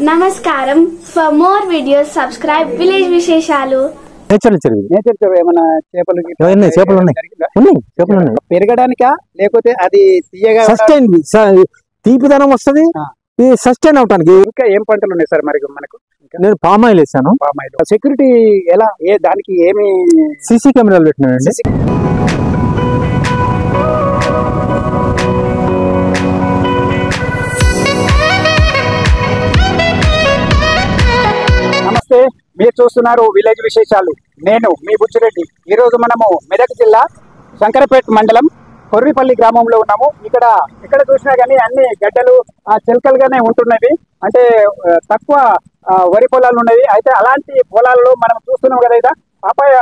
నమస్కారం. For more videos subscribe village విశేషాలు. Nature ఏమైనా చేపలు ఉన్నాయి పెరగడానికా లేకపోతే అది తీయగా సస్టైన్ తీపిదనం వస్తుంది సస్టైన్ అవటానికి. ఇంకా ఏం పంటలు ఉన్నాయి సార్ మరి మనకు? నేను పామ్ ఆయిల్ వేసాను. పామ్ ఆయిల్ సెక్యూరిటీ ఎలా దానికి ఏమి సీసీ కెమెరాలు పెట్టినానండి. నమస్తే, మీరు చూస్తున్నారు విలేజ్ విశేషాలు. నేను మీ బుచ్చిరెడ్డి. ఈరోజు మనము మెదక్ జిల్లా శంకరపేట మండలం కొర్రిపల్లి గ్రామంలో ఉన్నాము. ఇక్కడ చూసినా కానీ అన్ని గడ్డలు చిలకలుగానే ఉంటున్నవి. అంటే తక్కువ వరి పొలాలు ఉన్నవి. అయితే అలాంటి పొలాల్లో మనం చూస్తున్నాం కదా, ఇదా పాపాయ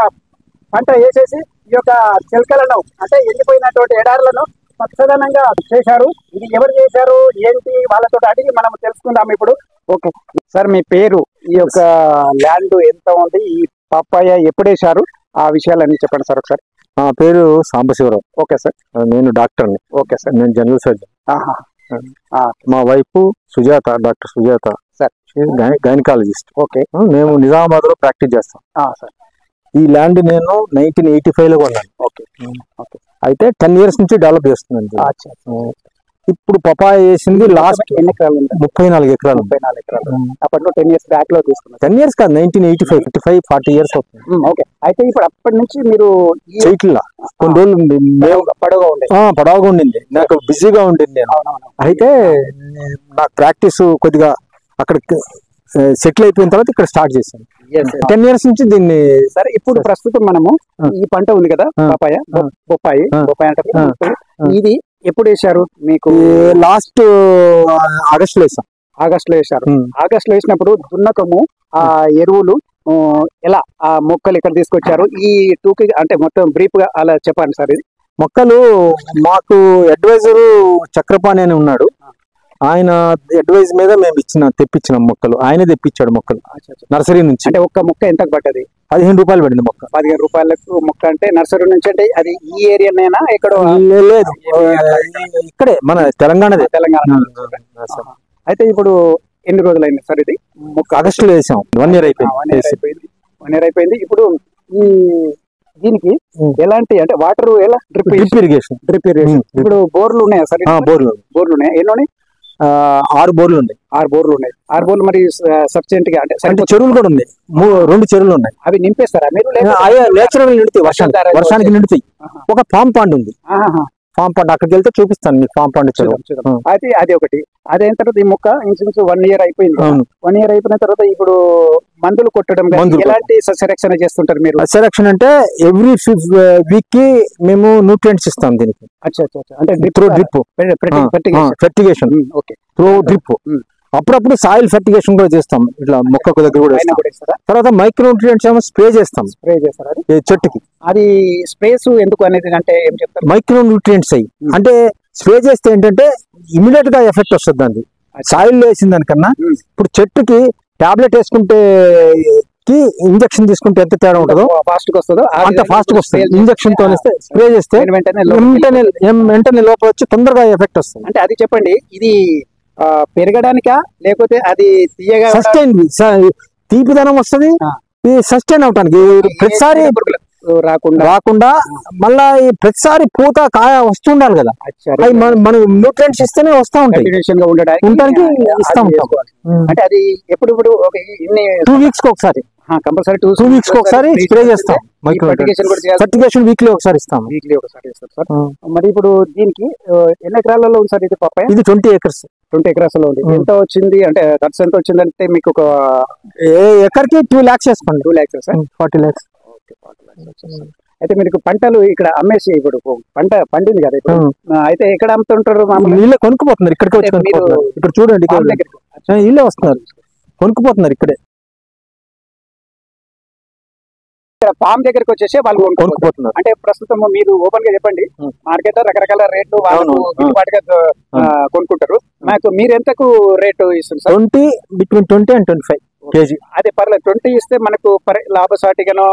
పంట వేసేసి ఈ యొక్క చిలకలను అంటే ఎండిపోయినటువంటి ఎడారులను పచ్చదనంగా చేశారు. ఇది ఎవరు చేశారు ఏంటి వాళ్ళతో అడిగి మనం తెలుసుకుందాం ఇప్పుడు. ఓకే సార్, మీ పేరు, ఈ యొక్క ల్యాండ్ ఎంత ఉంది, ఈ పప్పాయ ఎప్పుడు వేశారు, ఆ విషయాలన్నీ చెప్పండి సార్ ఒకసారి. నా పేరు సాంబశివరావు. Okay sir. నేను డాక్టర్ని. Okay sir. నేను జనరల్ సర్జన్. మా wife Sujatha, doctor Sujatha sir, gynaecologist. Okay. మేము నిజామాబాద్ లో ప్రాక్టీస్ చేస్తాం సార్. ఈ ల్యాండ్ నేను 1985 లో కొన్నాను. Okay okay. అయితే 10 years నుంచి డెవలప్ చేస్తున్నాను. ఇప్పుడు పపాయ వేసింది లాస్ట్ ఎన్ని ఎకరాలు? 34 ఎకరాలు. 34 ఎకరాలు. అప్పట్లో 10 years బ్యాక్ లో తీసుకున్నాను. 10 years కాదు, 1985, 55, 40 years అవుతుంది. ఓకే. అయితే ఇప్పుడు అప్పటి నుంచి మీరు చెట్ల కొన్ని రోజులు పడవగా ఉండింది, నాకు బిజీగా ఉండింది నేను. అయితే నాకు ప్రాక్టీస్ కొద్దిగా అక్కడ సెటిల్ అయిపోయిన తర్వాత ఇక్కడ స్టార్ట్ చేశాను. 10 years నుంచి దీన్ని. సరే, ఇప్పుడు ప్రస్తుతం మనము ఈ పంట ఉంది కదా, బొప్పాయి అంటారు. ఇది ఎప్పుడు వేసారు? మీకు లాస్ట్ ఆగస్ట్ లో వేసాం. ఆగస్ట్ లో వేసారు. ఆగస్ట్ లో వేసినప్పుడు దున్నకము, ఆ ఎరువులు ఎలా, ఆ మొక్కలు ఇక్కడ తీసుకొచ్చారు, ఈ టూకి అంటే మొత్తం బ్రీఫ్ గా అలా చెప్పండి సార్. ఇది మొక్కలు మాకు అడ్వైజర్ చక్రపాణి అని ఉన్నాడు. ఆయన అడ్వైజ్ మీద మేము తెప్పించిన మొక్కలు ఆయనే తెప్పించాడు. మొక్కలు నర్సరీ నుంచి. అంటే ఒక్క మొక్క ఎంత పడ్డది? 15 రూపాయలు పడింది మొక్క. 15 రూపాయలకు మొక్క. అంటే నర్సరీ నుంచి. అంటే అది ఈ ఏరియానేనా? ఇక్కడ లేదు, ఇక్కడే మన తెలంగాణ. అయితే ఇప్పుడు ఎన్ని రోజులైంది సార్ ఇది మొక్క? ఆగస్టులో వేసాం. 1 year అయిపోయింది. 1 year అయిపోయింది. ఇప్పుడు ఈ దీనికి ఎలాంటి అంటే వాటర్ ఎలా? Drip irrigation. ఇప్పుడు బోర్లు ఉన్నాయా సార్? బోర్లు ఉన్నాయా? ఎన్ని ఉన్నాయి? 6 బోర్లు ఉన్నాయి. 6 బోర్లు ఉన్నాయి. 6 బోర్లు మరి సఫిషియెంట్ గా అంటే చెరువులు కూడా ఉన్నాయి. 2 చెరువులు ఉన్నాయి. అవి నింపేస్తారా మీరు? నేచురల్ నిండుతాయి, వర్షానికి నిండుతాయి. ఒక ఫామ్ పాండ్ ఉంది. ఫామ్ పాండ్ అక్కడికి వెళ్తే చూపిస్తాను మీకు. ఫామ్ పాండ్ చెరువు. అయితే అది ఒకటి. అదైన తర్వాత ఈ మొక్క ఇన్సూరెన్స్ 1 year అయిపోయింది. 1 year అయిపోయిన తర్వాత ఇప్పుడు మందులు కొట్టడం, ఎలాంటి సస్యరక్షణ చేస్తుంటారు మీరు? సస్యరక్షణ అంటే ఎవ్రీ వీక్ కి మేము న్యూట్రియంట్స్ ఇస్తాం దీనికి. అంటే డ్రిప్ ఫెర్టిగేషన్, త్రూ డ్రిప్. అప్పుడప్పుడు సాయిల్ ఫెర్టిగేషన్ కూడా చేస్తాం. ఇట్లా మొక్కకు దగ్గర కూడా. తర్వాత మైక్రో న్యూట్రియంట్స్ ఏమో స్ప్రే చేస్తాం చెట్టుకి. అది స్ప్రేస్ ఎందుకు అనేది అంటే ఏం చెప్తారు? మైక్రో న్యూట్రియంట్స్ అయ్యి అంటే స్ప్రే చేస్తే ఏంటంటే ఇమీడియట్ గా ఎఫెక్ట్ వస్తుంది దాన్ని. సాయిల్ వేసిన దానికన్నా ఇప్పుడు చెట్టుకి టాబ్లెట్ వేసుకుంటే ఇంజక్షన్ తీసుకుంటే ఎంత తేడా ఉంటుందో ఫాస్ట్ గా వస్తుందో అంత ఫాస్ట్ గా వస్తుంది. ఇంజక్షన్ తో స్ప్రే చేస్తే వెంటనే లోపల వచ్చి తొందరగా ఎఫెక్ట్ వస్తుంది. అంటే అది చెప్పండి, ఇది పెరగడానికా లేకపోతే అది తీయగా? సస్టైన్ తీపిదనం వస్తుంది సస్టైన్ అవటానికి. ప్రతిసారి రాకుండా మళ్ళా ప్రతిసారి పూత కాయ వస్తుండాలి కదా. మనం న్యూట్రియంట్స్ ఇస్తేనే వస్తూ ఉంటాయి. ఉండడానికి ఇస్తా ఉంటాం. అంటే అది ఎప్పుడు 2 weeks కి ఒకసారి కంపల్సరీ 2 weeks కి ఒకసారి స్ప్రే చేస్తాం. ఫెర్టిగేషన్ వీక్లీ ఒకసారి ఇస్తాం. సార్ మరి ఇప్పుడు దీనికి ఎన్ని ఎకరాలలో ఉంది సార్ ఇది పప్పాయ? ఇది 20 acres. 20 acres లో ఉంది. ఎంత వచ్చింది అంటే ఖర్చు ఎంత వచ్చింది అంటే మీకు? ఒక ఎకర్కి 2 lakhs వేసుకోండి. 2 lakhs సార్. 40 lakhs. అయితే మీకు పంటలు ఇక్కడ అమ్మేసి ఇప్పుడు పంట పండింది కదా ఇప్పుడు, అయితే ఎక్కడ అమ్ముతుంటారు? వీళ్ళే కొనుక్కుపోతున్నారు. ఇక్కడికి వచ్చి ఇక్కడ చూడండి, వీళ్ళే వస్తున్నారు, కొనుక్కుపోతున్నారు ఇక్కడే. ఫామ్ దగ్గరికి వచ్చేసి వాళ్ళు కొనుక్కుపోతున్నారు. అంటే ప్రస్తుతం మీరు ఓపెన్ గా చెప్పండి, మార్కెట్ లో రకరకాల రేట్లు వాళ్ళు గిట్టుబాటుగా కొనుక్కుంటారు. నాకు మీరు ఎంతకు రేటు ఇస్తున్నారు? between 20 and 25 kg. అదే పర్లేదు. 20 ఇస్తే మనకు లాభసాటిగానో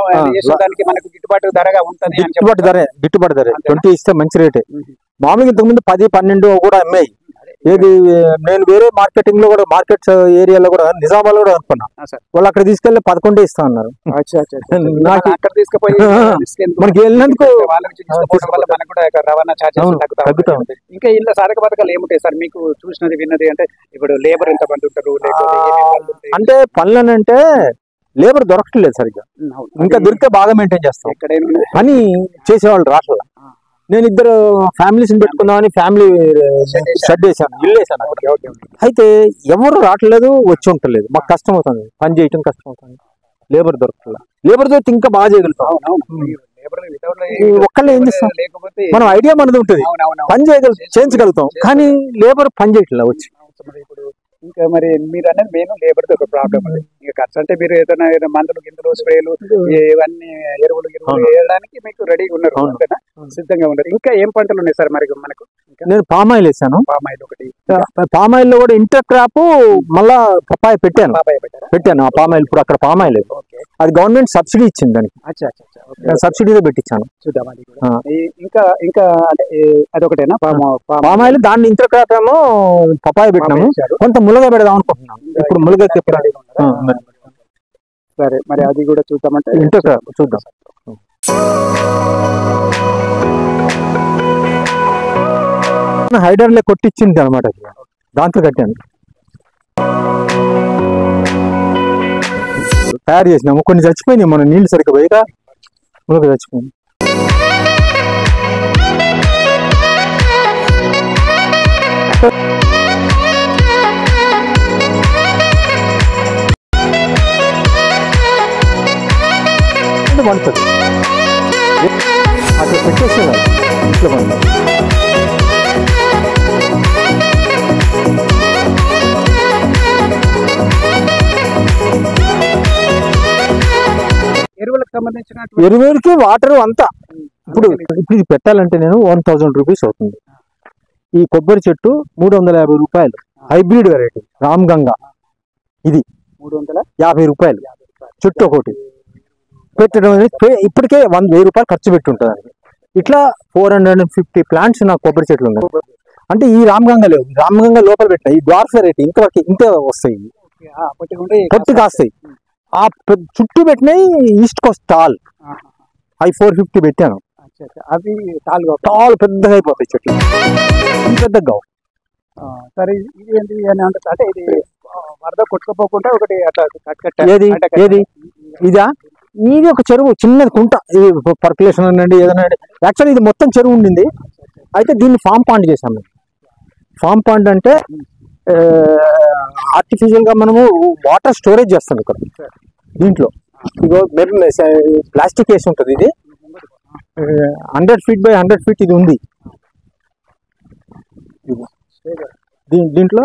దానికి మనకు గిట్టుబాటు ధరగా ఉంటుంది. గిట్టుబాటు ధర 20 ఇస్తే మంచి రేటే. మామూలుగా ఇంతకుముందు 10-12 కూడా అమ్మాయి. ఏది నేను వేరే మార్కెటింగ్ లో కూడా మార్కెట్ ఏరియాలో కూడా నిజామాబాద్ కూడా అనుకున్నా, వాళ్ళు అక్కడ తీసుకెళ్లి 11 ఇస్తా అన్నారు. మనకి వెళ్ళినందుకు రవాణా ఛార్జెస్. ఇంకా ఇందులో సాధక పథకాలు ఏముంటాయి సార్ మీకు చూసినది విన్నది? అంటే ఇప్పుడు లేబర్ ఎంత మంది ఉంటారు అంటే పనులనంటే లేబర్ దొరకట్లేదు సరిగ్గా, ఇంకా దొరికితే బాగా మెయింటైన్ చేస్తాం. పని చేసేవాళ్ళు రాష్ట్రంలో నేను 2 ఫ్యామిలీస్ పెట్టుకుందామని ఫ్యామిలీ షెడ్ వేసాను, ఇల్లు వేసాను. అయితే ఎవరు రావట్లేదు, వచ్చి ఉండలేదు. మాకు కష్టం అవుతుంది, పని చేయటం కష్టం అవుతుంది. లేబర్ దొరకట్లేదు. లేబర్ దొరికితే ఇంకా బాగా చేయగలుగుతాం. ఒక్కళ్ళే ఏం చేస్తాం, మనం ఐడియా మనది ఉంటుంది, పని చేయించగలుగుతాం. కానీ లేబర్ పని చేయట్లేదు వచ్చి. ఇంకా మరి మీరు అనేది మెయిన్ లేబర్ తో ఒక ప్రాబ్లం ఉంది. ఇంకా ఖర్చు అంటే మీరు ఏదైనా మందులు గిందులు స్ప్రేలు ఇవన్నీ ఎరువులు వేయడానికి మీకు రెడీగా ఉన్నారు, సిద్ధంగా ఉన్నారు. ఇంకా ఏం పంటలు ఉన్నాయి సార్ మరి మనకు? నేను పామాయిల్ వేసాను. పామాయిల్ ఒకటి, పామాయిల్ లో కూడా ఇంటర్ క్రాప్ మళ్ళా పప్పాయ పెట్టాను. ఆ పామాయిల్ ఇప్పుడు అక్కడ పామాయిల్ అది గవర్నమెంట్ సబ్సిడీ ఇచ్చింది, దానికి సబ్సిడీతో పెట్టించాను. చూద్దాం అది కూడా. ఇంకా ఇంకా అంటే అదొకటేనా పామాయిల్? దాన్ని ఇంటర్ క్రాప్ ఏమో పప్పాయ పెట్టినాము, కొంత ములగ పెడదాం అనుకుంటున్నాం. ఇప్పుడు ములగ సరే మరి అది కూడా చూద్దామంటే ఇంటర్ క్రాప్ చూద్దాం. హైడర్లే కొట్టించింది అనమాట, దాంట్లో కట్టాను. తయారు చేసినాము, కొన్ని చచ్చిపోయినాయి. మనం నీళ్లు సరిగ్గా పోయిగా ములగ చచ్చిపోయింది. వండుతుంది అక్కడ పెట్టేసేదాన్ని ఇంట్లో వండు. ఎరువులకు సంబంధించిన ఎరువులకి వాటర్ అంతా ఇప్పుడు ఇది పెట్టాలంటే నేను 1000 రూపీస్ అవుతుంది. ఈ కొబ్బరి చెట్టు 350 రూపాయలు, హైబ్రిడ్ వెరైటీ రామ్ గంగా, ఇది 350 రూపాయలు చెట్టు ఒకటి పెట్టడం అనేది. ఇప్పటికే 1000 రూపాయలు ఖర్చు పెట్టి ఉంటుంది. ఇట్లా 450 ప్లాంట్స్ నా కొబ్బరి చెట్లు ఉన్నాయి. అంటే ఈ రామ్ గంగా లేవు, రామ్ గంగా లోపల పెట్టిన ఈ డ్వార్ఫ్ వెరైటీ ఇంతవరకు ఇంతే వస్తాయి, పొట్టి కాస్తాయి. ఆ చుట్టూ పెట్టినవి ఈస్ట్ కోస్ట్ టాల్, అవి 450 పెట్టాను. అవి టాల్ పెద్దగా అయిపోతాయి చెట్లు, పెద్దగా. సరే ఇది ఏంటి అని అంటే ఇది వరద కొట్టుకోపోకుండా ఒకటి అట్లా ఏది ఏది ఇదా? ఇది ఒక చెరువు, చిన్నది కుంట. ఇది పర్కులేషన్ అనండి ఏదైనా. యాక్చువల్లీ ఇది మొత్తం చెరువు ఉండింది, అయితే దీన్ని ఫామ్ పాండ్ చేసాం. ఫామ్ పాండ్ అంటే ఆర్టిఫిషియల్ గా మనము వాటర్ స్టోరేజ్ చేస్తాం ఇక్కడ. దీంట్లో ఇగో ప్లాస్టిక్ వేసి ఉంటుంది. ఇది 100 feet by 100 feet ఇది ఉంది. దీంట్లో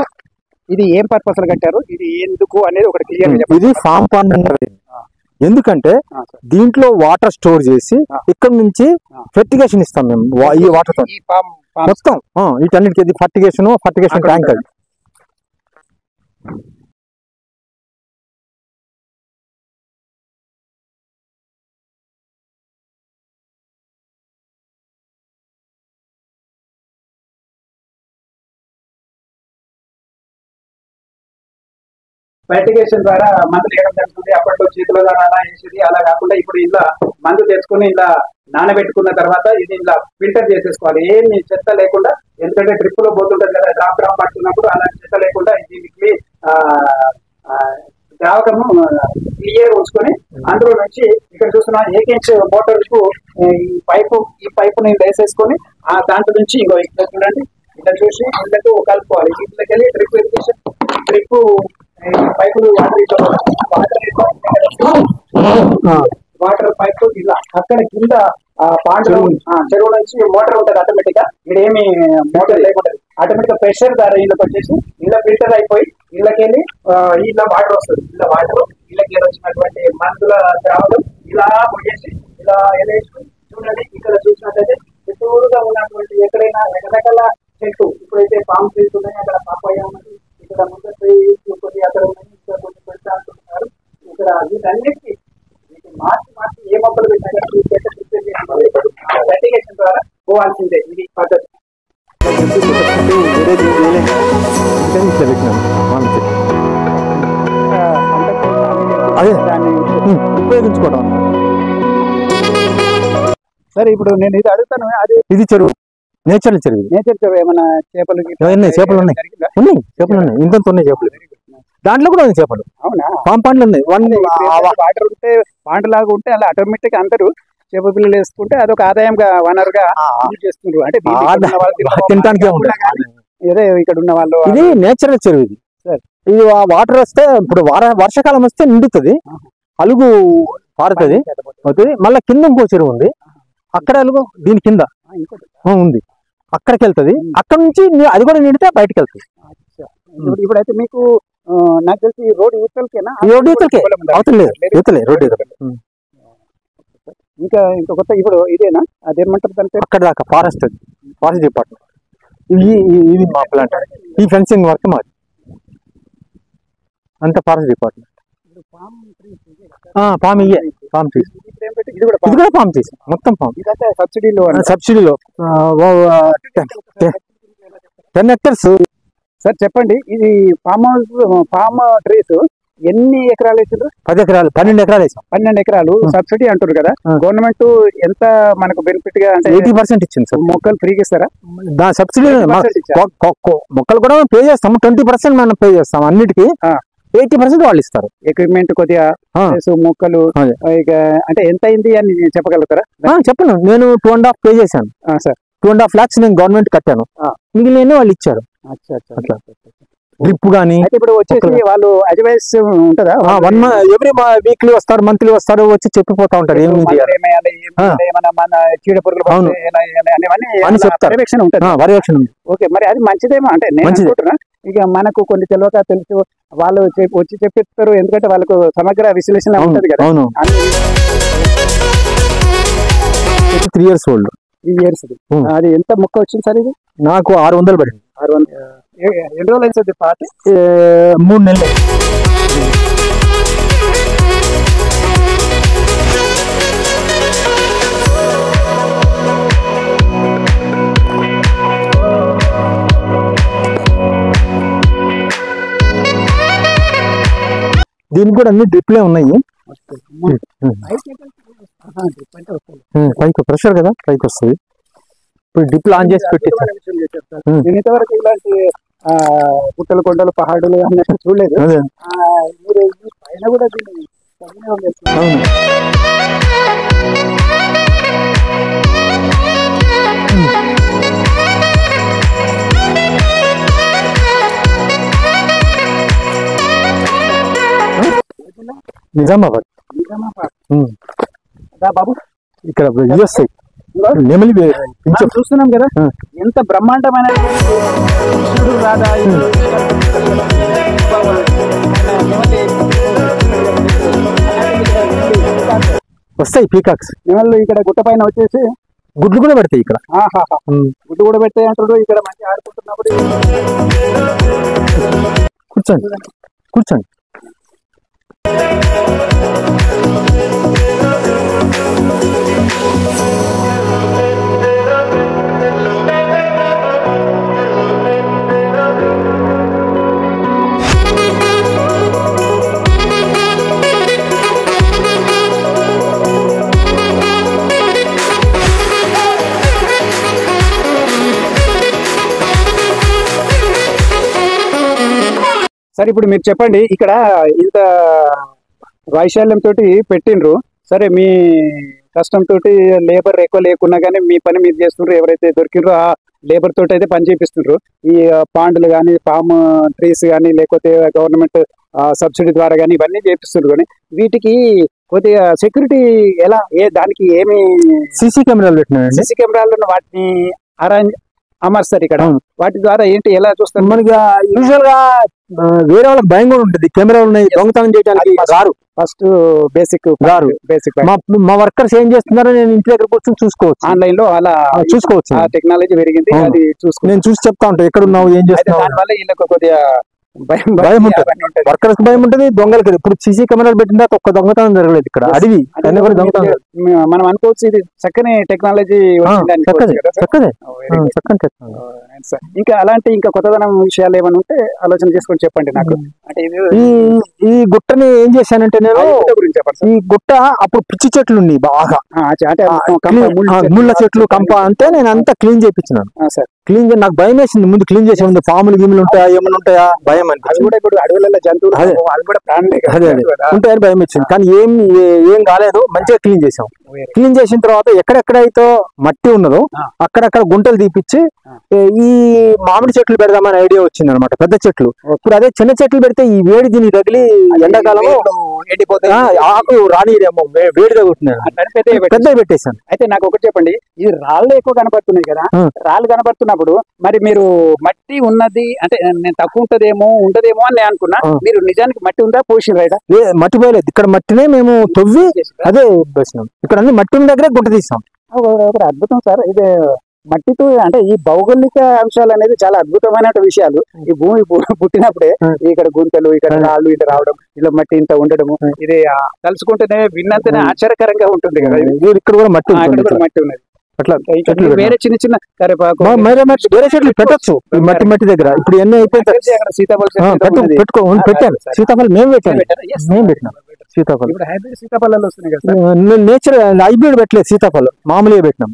ఇది ఏం పర్పస్ కట్టారు, ఇది ఎందుకు అనేది ఒకటి క్లియర్. ఇది ఫామ్ పాండ్ అన్నది. ఎందుకంటే దీంట్లో వాటర్ స్టోర్ చేసి ఇక్కడ నుంచి ఫెర్టిగేషన్ ఇస్తాం మేము. ఈ వాటర్ తో మొత్తం వీటన్నిటికి ఇది ఫర్టిగేషన్ ట్యాంక్. అది ఫర్టిగేషన్ ద్వారా మందులు వేయడం జరుగుతుంది. అప్పట్లో చేతుల ద్వారా అలా వేసేది, అలా కాకుండా ఇప్పుడు ఇలా మందు తెచ్చుకుని ఇలా నానబెట్టుకున్న తర్వాత ఇది ఇలా ఫిల్టర్ చేసేసుకోవాలి, ఏమి చెత్త లేకుండా. ఎందుకంటే డ్రిప్ లో పోతుంటది కదా, డ్రాప్ పడుతున్నప్పుడు అలా చెత్త లేకుండా దీనికి ద్రావకము క్లియర్ ఉంచుకొని అందులో నుంచి ఇక్కడ చూస్తున్నా 1 inch మోటార్ కు ఈ పైపు నేను వేసేసుకొని ఆ దాంట్లో నుంచి ఇంకో ఇక్కడ చూడండి, ఇక్కడ చూసి ఇళ్ళకు కలుపుకోవాలి. ఇళ్ళకి వెళ్ళి డ్రిప్ ఇరిగేషన్ డ్రిప్ పైపులు వాటర్ పైపు ఇలా అక్కడ కింద చెరువు నుంచి మోటార్ ఉంటుంది. ఆటోమేటిక్ గా ఇక్కడ ఏమి మోటార్ లేకుండా ఆటోమేటిక్ గా ప్రెషర్ ద్వారా ఇళ్ళకి వచ్చేసి ఇళ్ళ ఫిల్టర్ అయిపోయి ఇళ్ళకెళ్ళి ఇళ్ళ వాటర్ వస్తుంది. ఇళ్ళ వాటర్ ఇళ్ళకి వచ్చినటువంటి మందుల ద్రావకం ఇలా పోయేసి ఇలా వేసుకుని చూడండి. ఇక్కడ చూసినట్లయితే చుట్టూరుగా ఉన్నటువంటి ఎక్కడైనా రకరకాల చెట్టు, ఇప్పుడైతే పామ్ ట్రీస్ ఉన్నాయి, అక్కడ పాపాయ ఉన్నది, ఇక్కడ ముందు కొన్ని అక్కడ ఉన్నాయి, ఇక్కడ కొన్ని పెడతా అంటున్నారు. ఇక్కడ వీటన్నిటికీ మార్చి ఏ మొక్కలు పెట్టినా ఫర్టిగేషన్ ద్వారా పోవాల్సిందే. ఇది పద్ధతి. అంతే. అదే అదే. దాన్ని ఉపయోగించుకోవడం. సరే ఇప్పుడు నేను ఇది అడుగుతాను, అది ఇది చెరువు, నేచురల్ చెరువు. నేచర్ చెరువు ఏమైనా చేపలు ఉన్నాయి, చేపలు ఉన్నాయి, జరిగిందా? ఉన్నాయి చేపలు ఉన్నాయి, ఇంత ఉన్నాయి చేపలు. దాంట్లో కూడా ఉన్నాయి చేపలు, అవునా? పాము పాండ్లు ఉన్నాయి. వాటర్ ఉంటే పాండ్ లాగా ఉంటే అలా ఆటోమేటిక్ అందరూ చేప పిల్లలు వేసుకుంటే అదొక ఆదాయంగా వనరుగా యూజ్ చేస్తుండ్రు. అంటే దీన్ని ఇక్కడ ఉన్న వాళ్ళు తినడానికి ఏదో ఇక్కడ ఉన్న వాళ్ళు ఇది నేచురల్ చెరువు. ఇది సరే. ఇది వాటర్ వస్తే ఇప్పుడు వర్షాకాలం వస్తే నిండుతుంది, అలుగు పారుతుంది అవుతుంది. మళ్ళీ కింద ఇంకో చెరువు ఉంది, అక్కడ అలుగు దీని కింద ఉంది, అక్కడికి వెళ్తుంది. అక్కడ నుంచి అది కూడా నిండితే బయటకు వెళ్తుంది. ఇప్పుడైతే మీకు నాకు తెలిసి రోడ్ యూతలకేనా? రోడ్డు యువతలకే, అవతలే యువతలే, రోడ్డు యువతలే. ఇంకా ఇంకా కొత్త ఇప్పుడు ఇదేనా, అదేమంటారు దాని పేరు? అక్కడ దాకా ఫారెస్ట్ డిపార్ట్మెంట్. ఇది మా ప్లాంట్, ఈ ఫెన్సింగ్ వర్క్ మాది అంత ఫారెస్ట్ డిపార్ట్మెంట్. పామ్ ఇయ్యే, పామ్ ట్రీస్. ఇది కూడా ఇది కూడా పామ్ ట్రీస్, మొత్తం పామ్. ఇదంతా సబ్సిడీలో సబ్సిడీలో 10 hectares. సార్ చెప్పండి, ఇది పామ్ ట్రీస్ ఎన్ని ఎకరాలు వేసారు? 10 ఎకరాలు, 12 ఎకరాలు వేసాం. 12 ఎకరాలు సబ్సిడీ అంటారు కదా, గవర్నమెంట్ ఎంత మనకు బెనిఫిట్ గా అంటే 80% ఇచ్చింది సార్. మొక్కలు ఫ్రీగా ఇస్తారా? సబ్సిడీ మొక్కలు కూడా పే చేస్తాము, 20% మనం పే చేస్తాం అన్నిటికీ. 80% వాళ్ళు ఇస్తారు. ఎక్విప్మెంట్ కొద్దిగా మొక్కలు ఇక అంటే ఎంత అయింది అని చెప్పగలుగుతారా? చెప్పను, నేను 2.5 పే చేశాను సార్. 2.5 lakhs నేను గవర్నమెంట్ కట్టాను, మిగిలిన వాళ్ళు ఇచ్చారు. అట్లా డ్రిప్ గానీ. ఇప్పుడు వచ్చేసి వాళ్ళు అడ్వైస్ ఉంటుందా? ఎవ్రీ వీక్లీ వస్తారు, మంత్లీ వస్తారు, వచ్చి చెప్పిపోతా ఉంటారు ఏమి చీడ పురుగులు అని చెప్తారు. పర్యవేక్షణ ఉంది. ఓకే, మరి అది మంచిదేమో. అంటే నేను అనుకుంటున్నా ఇక మనకు కొన్ని తెలియక తెలుసు వాళ్ళు వచ్చి చెప్పిస్తారు, ఎందుకంటే వాళ్ళకు సమగ్ర విశ్లేషణ ఉంటుంది కదా. 3 years old. 3 years. అది ఎంత మొక్క వచ్చింది సార్? ఇది నాకు 600 పడింది. 600. ఎన్ని రోజులు అయింది పార్టీ? 3 నెలలు. దీనికి కూడా అన్ని డ్రిప్లే ఉన్నాయి. పైకి ప్రెషర్ కదా, పైకి వస్తుంది. ఇప్పుడు డ్రిప్ ఆన్ చేసి పెట్టించారు. ఇంతవరకు ఇలాంటి గుట్టలు కొండలు పహాడులు అన్నట్టు చూడలేదు. మీరు పైన కూడా నిజామాబాద్ బాబు ఇక్కడ యుఎస్ఐ నెమలి చూస్తున్నాం కదా, ఎంత బ్రహ్మాండమైన రాధా వస్తాయి పీకాక్స్. నెమళ్ళు ఇక్కడ గుట్ట పైన వచ్చేసి గుడ్లు కూడా పెడతాయి ఇక్కడ. గుడ్డు కూడా పెడతాయి అంటారు. ఇక్కడ మంచి ఆడుకుంటున్నప్పుడు కూర్చోండి కూర్చోండి. సరే ఇప్పుడు మీరు చెప్పండి, ఇక్కడ ఇంత వైశాల్యం తోటి పెట్టిండ్రు, సరే మీ కష్టం తోటి లేబర్ ఎక్కువ లేకున్నా కానీ మీ పని మీరు చేస్తుండ్రు, ఎవరైతే దొరికిండ్రో ఆ లేబర్ తోటి అయితే పని చేపిస్తుండ్రు. ఈ పాండ్లు కానీ పామ్ ట్రీస్ కానీ లేకపోతే గవర్నమెంట్ సబ్సిడీ ద్వారా కానీ ఇవన్నీ చేపిస్తుండ్రు. కానీ వీటికి కొద్దిగా సెక్యూరిటీ ఎలా, దానికి ఏమి సీసీ కెమెరాలు పెట్టినాయండి. సీసీ కెమెరాలను వాటిని అమర్స్తారు ఇక్కడ, వాటి ద్వారా ఏంటి ఎలా చూస్తారు? మనకి యూజువల్ గా వేరే వాళ్ళకి భయం కూడా ఉంటుంది, కెమెరాలు ఉన్నాయి దొంగతనం చేయడానికి రారు. ఫస్ట్ బేసిక్ మా వర్కర్స్ ఏం చేస్తున్నారో నేను ఇంటి దగ్గర కూర్చొని చూసుకోవచ్చు, ఆన్లైన్ లో అలా చూసుకోవచ్చు. టెక్నాలజీ పెరిగింది, అది నేను చూసి చెప్తా ఉంటాను ఎక్కడ ఉన్నావు ఏం చేస్తున్నావు. దానివల్ల వీళ్ళకి కొద్దిగా భయం ఉంటుంది, వర్కర్స్ భయం ఉంటుంది, దొంగలకి. ఇప్పుడు సీసీ కెమెరాలు పెట్టిన తర్వాత ఒక్క దొంగతనం జరగలేదు ఇక్కడ. అడవి దొంగతనం మనం అనుకోవచ్చు ఇది చక్కని టెక్నాలజీ. చక్కని ఇంకా అలాంటి ఇంకా కొత్తదనం విషయాలు ఏమైనా ఉంటే ఆలోచన చేసుకొని చెప్పండి నాకు. అంటే ఈ గుట్టని ఏం చేశానంటే నేను గురించి చెప్పండి. ఈ గుట్ట అప్పుడు పిచ్చి చెట్లు ఉన్నాయి బాగా, ముళ్ళ చెట్లు కంప అంతే. నేను అంతా క్లీన్ చేయించినాను. క్లీన్ నాకు భయం వేసింది ముందు. క్లీన్ చేసే ముందు పాములు గిములు ఉంటాయా ఏమైనా ఉంటాయా భయం అనిపించింది. అడవులలో జంతువులు ఉంటాయని భయం వచ్చింది. కానీ ఏం కాలేదు, మంచిగా క్లీన్ చేసాం. క్లీన్ చేసిన తర్వాత ఎక్కడెక్కడైతే మట్టి ఉన్నదో అక్కడక్కడ గుంటలు తీపిచ్చి ఈ మామిడి చెట్లు పెడదామని ఐడియా వచ్చింది అనమాట. పెద్ద చెట్లు. ఇప్పుడు అదే చిన్న చెట్లు పెడితే ఈ వేడి దీన్ని తగిలి ఎండాకాలము ఎండిపోతే ఆకు రానిదేమో, వేడి తగ్గుతున్నాను, పెద్ద పెట్టేశాను. అయితే నాకు ఒకటి చెప్పండి, ఈ రాళ్ళు ఎక్కువ కనపడుతున్నాయి కదా, రాళ్ళు కనపడుతున్నప్పుడు మరి మీరు మట్టి ఉన్నది అంటే నేను తక్కువ ఉంటదేమో అని నేను అనుకున్నా. మీరు నిజానికి మట్టి ఉందా పోసిన రైడా? మట్టి పోయలేదు, ఇక్కడ మట్టినే మేము తవ్వి అదే వేసినాం. ఇక్కడ అన్ని మట్టి ఉన్న దగ్గరే గుంట తీసాం. అద్భుతం సార్. ఇది మట్టితో అంటే ఈ భౌగోళిక అంశాలు అనేది చాలా అద్భుతమైన విషయాలు. ఈ భూమి పుట్టినప్పుడే ఇక్కడ గుంటలు, ఇక్కడ రాళ్ళు ఇంత రావడం, ఇలా మట్టి ఇంత ఉండడము, ఇది తలుచుకుంటేనే విన్నంతనే ఆశ్చర్యకరంగా ఉంటుంది కదా. ఇక్కడ కూడా మట్టి ఉన్నది. అట్లా వేరే చిన్న చిన్న కరివేపాకు వేరే చెట్లు పెట్టచ్చు మట్టి దగ్గర. ఇప్పుడు ఎన్ని అయిపోయింది. సీతాఫలం పెట్టాను. సీతాఫలం మేము పెట్టినాం. సీతాఫలం ఇప్పుడు హైబ్రిడ్ సీతాఫలాలు వస్తున్నాయి కదా. నేచర్ హైబ్రిడ్ పెట్టలేదు, సీతాఫలం మామూలుగా పెట్టినాం.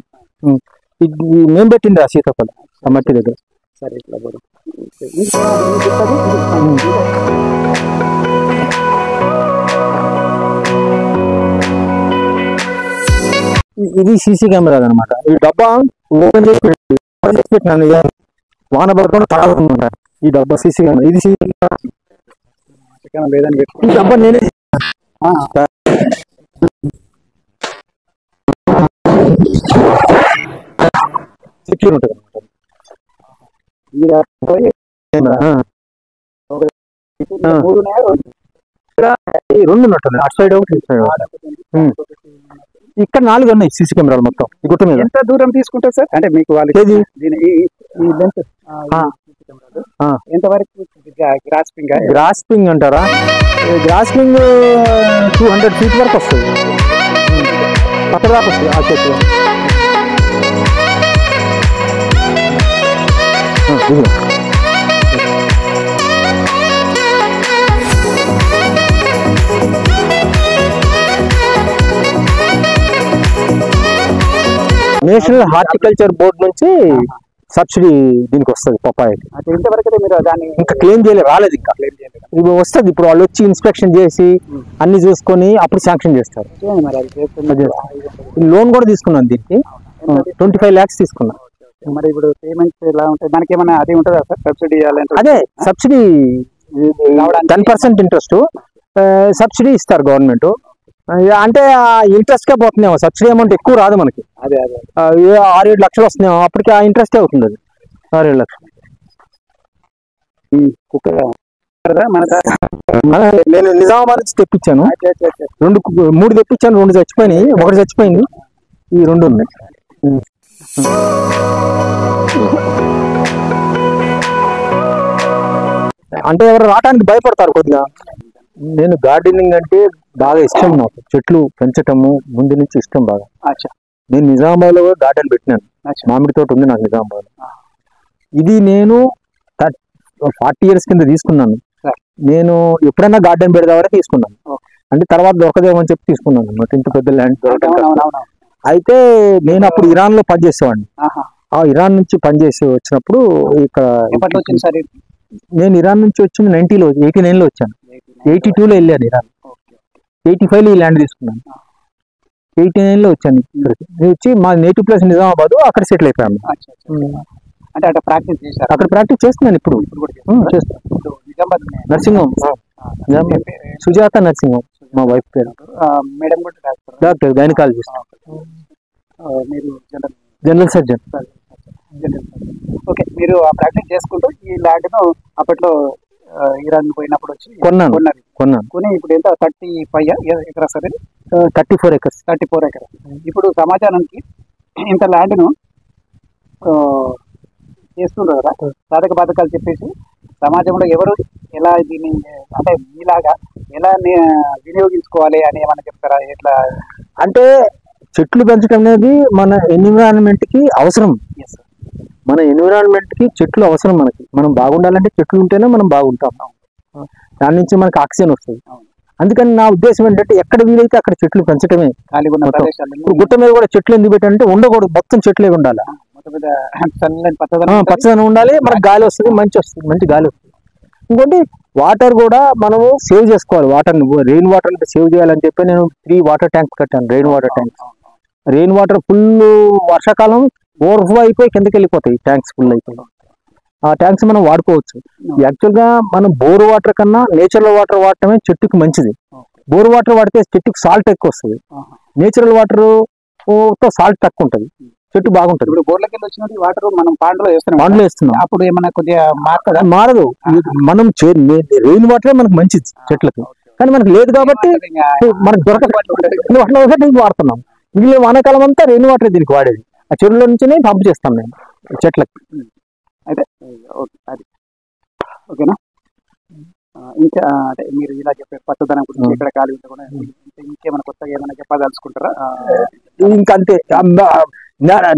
మేము పెట్టింది ఆ సీతాఫలం ఆ మట్టి దగ్గర. సరే ఇట్లా ఇది సీసీ కెమెరా అనమాట. ఈ డబ్బా ఓపెన్ చేసి పెట్టినాను. వాన పడుతుంది తాగుతుంటా. ఈ డబ్బా సీసీ కెమెరా. ఇది ఈ డబ్బా నేనే సెక్యూర్ ఉంటుంది రెండు ఉన్నట్టుంది. అటు సైడ్ ఒకటి, ఇటు సైడ్. ఇక్కడ 4 ఉన్నాయి సీసీ కెమెరాలు మొత్తం ఈ గుట్ట మీద. ఎంత దూరం తీసుకుంటారు సార్? అంటే మీకు వాళ్ళకి ఎంతవరకు గ్రాస్పింగ్ అంటారా? గ్రాస్పింగ్ 200 feet వరకు వస్తుంది. అక్కడ దాకా వస్తుంది ఆ చెట్టు. నేషనల్ హార్టికల్చర్ బోర్డు నుంచి సబ్సిడీ దీనికి వస్తుంది పప్పాయకి. ఇంతవరకు మీరు దాన్ని ఇంకా క్లెయిమ్ చేయలేదు, రాలేదు. ఇంకా ఇది వస్తుంది. ఇప్పుడు వాళ్ళు వచ్చి ఇన్స్పెక్షన్ చేసి అన్ని చూసుకొని అప్పుడు శాంక్షన్ చేస్తారు. లోన్ కూడా తీసుకున్నాను దీనికి. 25 lakhs తీసుకున్నా. మరి ఇప్పుడు పేమెంట్స్ ఎలా ఉంటాయి? దానికి ఏమైనా అది ఉంటుందా సార్? సబ్సిడీ అదే సబ్సిడీ 10% ఇంట్రెస్ట్ సబ్సిడీ ఇస్తారు గవర్నమెంట్. అంటే ఇంట్రెస్ట్ గా పోతున్నామో, సబ్సిడీ అమౌంట్ ఎక్కువ రాదు మనకి. 6-7 లక్షలు వస్తున్నామో అప్పటికి ఆ ఇంట్రెస్టే అవుతుంది. అది 6-7 లక్షలు. నేను నిజామాబాద్ నుంచి తెప్పించాను. 3 తెప్పించాను. 2 చచ్చిపోయినాయి, 1 చచ్చిపోయింది. ఈ 2 ఉన్నాయి. అంటే ఎవరు రావడానికి భయపడతారు కొద్దిగా. నేను గార్డెనింగ్ అంటే బాగా ఇష్టం. నాకు చెట్లు పెంచటము ముందు నుంచి ఇష్టం బాగా. నేను నిజామాబాద్ లో గార్డెన్ పెట్టినాను. మామిడి తోట ఉంది నాకు నిజామాబాద్. ఇది నేను 40 years కింద తీసుకున్నాను. నేను ఎప్పుడైనా గార్డెన్ పెడదామని తీసుకున్నాను. అంటే తర్వాత దొరకదేమని చెప్పి తీసుకున్నాను అన్నమాట. ఇంత పెద్ద ల్యాండ్ దొరకదు. అయితే నేను అప్పుడు ఇరాన్ లో పనిచేసేవాడిని. ఆ ఇరాన్ నుంచి పనిచేసి వచ్చినప్పుడు ఇక్కడ నేను ఇరాన్ నుంచి వచ్చింది 89 లో వచ్చాను. 82 లో వెళ్ళాను ఇరాన్. 85 లో ఈ ల్యాండ్ తీసుకున్నాను. 89 లో వచ్చాను ఇక్కడికి. వచ్చి మా నేటివ్ ప్లేస్ నిజామాబాద్, అక్కడ సెటిల్ అయిపోయాను. అంటే అక్కడ ప్రాక్టీస్ చేస్తున్నాను ఇప్పుడు. చేస్తాను. Nursing home, Sujatha nursing home మా వైఫ్ పేరు. Madam doctor, gynaecologist, general surgeon. Okay, మీరు ఆ ప్రాక్టీస్ చేసుకుంటూ ఈ ల్యాండ్ ను అప్పట్లో ఇరాన్ పోయినప్పుడు వచ్చి కొన్నాను. కొని ఇప్పుడు ఎంత 35 acres సార్? 34 acres. 34 acres. ఇప్పుడు సమాజానికి ఇంత ల్యాండ్ ను చేస్తుండ్రు కదా, సాధక బాధకాలు చెప్పేసి సమాజంలో ఎవరు ఎలా దీన్ని అంటే మీలాగా ఎలా వినియోగించుకోవాలి అని ఏమన్నా చెప్తారా? ఎట్లా అంటే చెట్లు పెంచడం అనేది మన ఎన్విరాన్మెంట్ కి అవసరం. మన ఎన్విరాన్మెంట్ కి చెట్లు అవసరం. మనం బాగుండాలంటే చెట్లు ఉంటేనే మనం బాగుంటాం. దాని నుంచి మనకి ఆక్సిజన్ వస్తుంది. అందుకని నా ఉద్దేశం ఏంటంటే ఎక్కడ వీలైతే అక్కడ చెట్లు పెంచడమే. ఇప్పుడు గుట్ట మీద కూడా చెట్లు ఎందుకు పెట్టాలంటే ఉండకూడదు, మొత్తం చెట్లే ఉండాలి, పచ్చదనం ఉండాలి, మనకు గాలి వస్తుంది, మంచి గాలి వస్తుంది. ఇంకోటి వాటర్ కూడా మనము సేవ్ చేసుకోవాలి. వాటర్ని రెయిన్ వాటర్ సేవ్ చేయాలని చెప్పి నేను 3 వాటర్ ట్యాంక్స్ కట్టాను. Rain water tanks. Rain water full వర్షాకాలం ఓవర్ఫ్లో అయిపోయి కిందకి వెళ్ళిపోతాయి. ట్యాంక్స్ ఫుల్ అయిపోయి ఆ ట్యాంక్స్ మనం వాడుకోవచ్చు. యాక్చువల్ గా మనం బోర్ వాటర్ కన్నా నేచురల్ వాటర్ వాడటమే చెట్టుకి మంచిది. బోర్ వాటర్ వాడితే చెట్టుకి సాల్ట్ ఎక్కువ వస్తుంది. నేచురల్ వాటర్ తో సాల్ట్ తక్కువ ఉంటుంది, చెట్టు బాగుంటుంది. ఇప్పుడు బోర్లకి వచ్చినది వాటర్ మనం పాండ్లో వేస్తున్నాం. అప్పుడు ఏమన్నా కొద్దిగా మారదు. మనం రెయిన్ వాటరే మనకు మంచిది చెట్లకి, కానీ మనకు లేదు కాబట్టి మనకు దొరకదు వాడుతున్నాం. మిగిలిన వానాకాలం అంతా రెయిన్ వాటర్ దీనికి వాడేది. ఆ చెరువుల నుంచినే పంప్ చేస్తాం నేను చెట్లకి. అయితే అది ఓకేనా. ఇంకా అంటే మీరు ఇలా చెప్పే పచ్చదనం గురించి ఇక్కడ ఖాళీ ఉంటే కూడా ఇంకేమైనా కొత్తగా ఏమైనా చెప్పదలుచుకుంటారా? ఇంకంతే.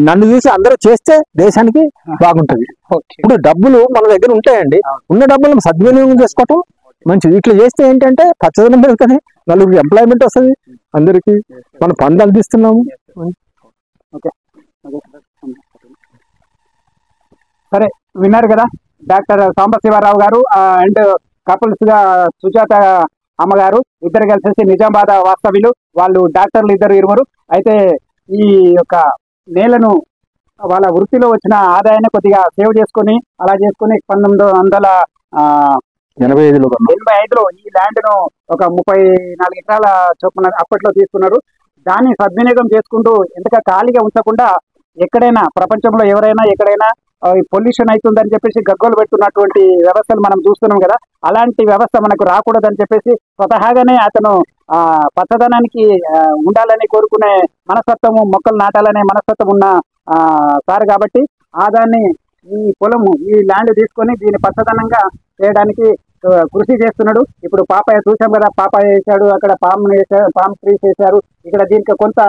నన్ను చూసి అందరూ చేస్తే దేశానికి బాగుంటది. ఇప్పుడు డబ్బులు మన దగ్గర ఉంటాయండి, ఉన్న డబ్బులను సద్వినియోగం చేసుకోవటం మంచిది. ఇట్లా చేస్తే ఏంటంటే పచ్చదనం పెరుగుతుంది, నలుగురికి ఎంప్లాయ్మెంట్ వస్తుంది, అందరికి మనం పనులు అందిస్తున్నాము. సరే, విన్నారు కదా డాక్టర్ సాంబశివరావు గారు అండ్ కపుల్స్ గా సుజాత అమ్మగారు ఇద్దరు కలిసి నిజామాబాద్ వాస్తవ్యులు. వాళ్ళు డాక్టర్లు ఇరువురు. అయితే ఈ యొక్క నేలను వాళ్ళ వృత్తిలో వచ్చిన ఆదాయాన్ని కొద్దిగా సేవ్ చేసుకుని అలా చేసుకుని 1985లో ఈ ల్యాండ్ ను ఒక 34 ఎకరాల చొప్పున అప్పట్లో తీసుకున్నారు. దాన్ని సద్వినియోగం చేసుకుంటూ ఎంతగా ఖాళీగా ఉంచకుండా ఎక్కడైనా ప్రపంచంలో ఎవరైనా ఎక్కడైనా పొల్యూషన్ అవుతుందని చెప్పేసి గగ్గోలు పెడుతున్నటువంటి వ్యవస్థలు మనం చూస్తున్నాం కదా. అలాంటి వ్యవస్థ మనకు రాకూడదని చెప్పేసి స్వతహాగానే అతను పచ్చదనానికి ఉండాలని కోరుకునే మనస్తత్వము, మొక్కలు నాటాలనే మనస్తత్వం ఉన్న సార్ కాబట్టి దాన్ని ఈ పొలము ఈ ల్యాండ్ తీసుకొని దీన్ని పచ్చదనంగా చేయడానికి కృషి చేస్తున్నాడు. ఇప్పుడు పాపాయ చూసాం కదా, పాపాయ వేశాడు, అక్కడ పామ్ ట్రీస్ వేశారు, ఇక్కడ దీనికి కొంత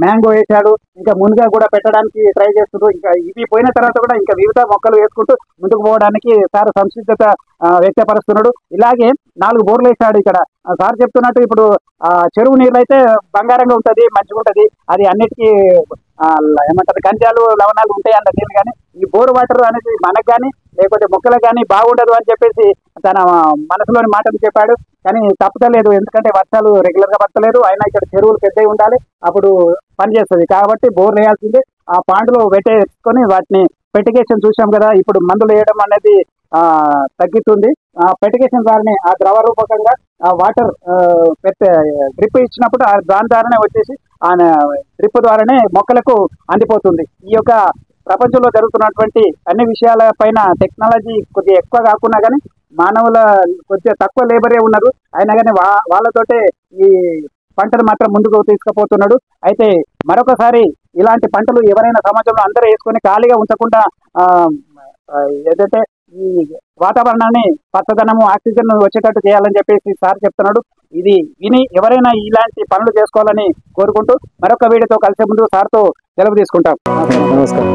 మ్యాంగో వేశాడు, ఇంకా మునుగా కూడా పెట్టడానికి ట్రై చేస్తున్నారు. ఇంకా ఇవి పోయిన తర్వాత కూడా ఇంకా వివిధ మొక్కలు వేసుకుంటూ ముందుకు పోవడానికి సార్ సంసిద్ధత వ్యక్తపరుస్తున్నాడు. ఇలాగే 4 బోర్లు వేశాడు. ఇక్కడ సార్ చెప్తున్నట్టు ఇప్పుడు చెరువు నీళ్ళు అయితే బంగారంగా ఉంటది, మంచిగా ఉంటది. అది అన్నిటికీ ఏమంటారు ఖనిజాలు లవణాలు ఉంటాయి అన్న నీళ్ళు. కానీ ఈ బోర్ వాటర్ అనేది మనకు కానీ లేకపోతే మొక్కలకు కానీ బాగుండదు అని చెప్పేసి తన మనసులోని మాటలు చెప్పాడు. కానీ తప్పుతలేదు, ఎందుకంటే వర్షాలు రెగ్యులర్ గా పడతలేదు. అయినా ఇక్కడ చెరువులు పెద్దవి ఉండాలి, అప్పుడు పనిచేస్తుంది. కాబట్టి బోర్ వేయాల్సిందే. ఆ పాండులో పెట్టేసుకొని వాటిని పెటికేషన్ చూసాం కదా, ఇప్పుడు మందులు వేయడం అనేది తగ్గుతుంది. పెటికేషన్ ద్వారానే ఆ ద్రవ రూపకంగా ఆ వాటర్ డ్రిప్ ఇచ్చినప్పుడు దాని ద్వారానే వచ్చేసి ఆ డ్రిప్ ద్వారానే మొక్కలకు అందిపోతుంది. ఈ యొక్క ప్రపంచంలో జరుగుతున్నటువంటి అన్ని విషయాల పైన టెక్నాలజీ కొద్దిగా ఎక్కువ కాకుండా కానీ మానవుల కొద్దిగా తక్కువ లేబరే ఉన్నారు. అయినా కానీ వాళ్ళతోటే ఈ పంటను మాత్రం ముందుకు తీసుకుపోతున్నాడు. అయితే మరొకసారి ఇలాంటి పంటలు ఎవరైనా సమాజంలో అందరూ వేసుకొని ఖాళీగా ఉంచకుండా ఏదైతే ఈ వాతావరణాన్ని పచ్చదనము, ఆక్సిజన్ వచ్చేటట్టు చేయాలని చెప్పేసి సార్ చెప్తున్నాడు. ఇది విని ఎవరైనా ఇలాంటి పనులు చేసుకోవాలని కోరుకుంటూ మరొక వీడియోతో కలిసే ముందు సార్తో సెలవు తీసుకుంటాం. నమస్కారం.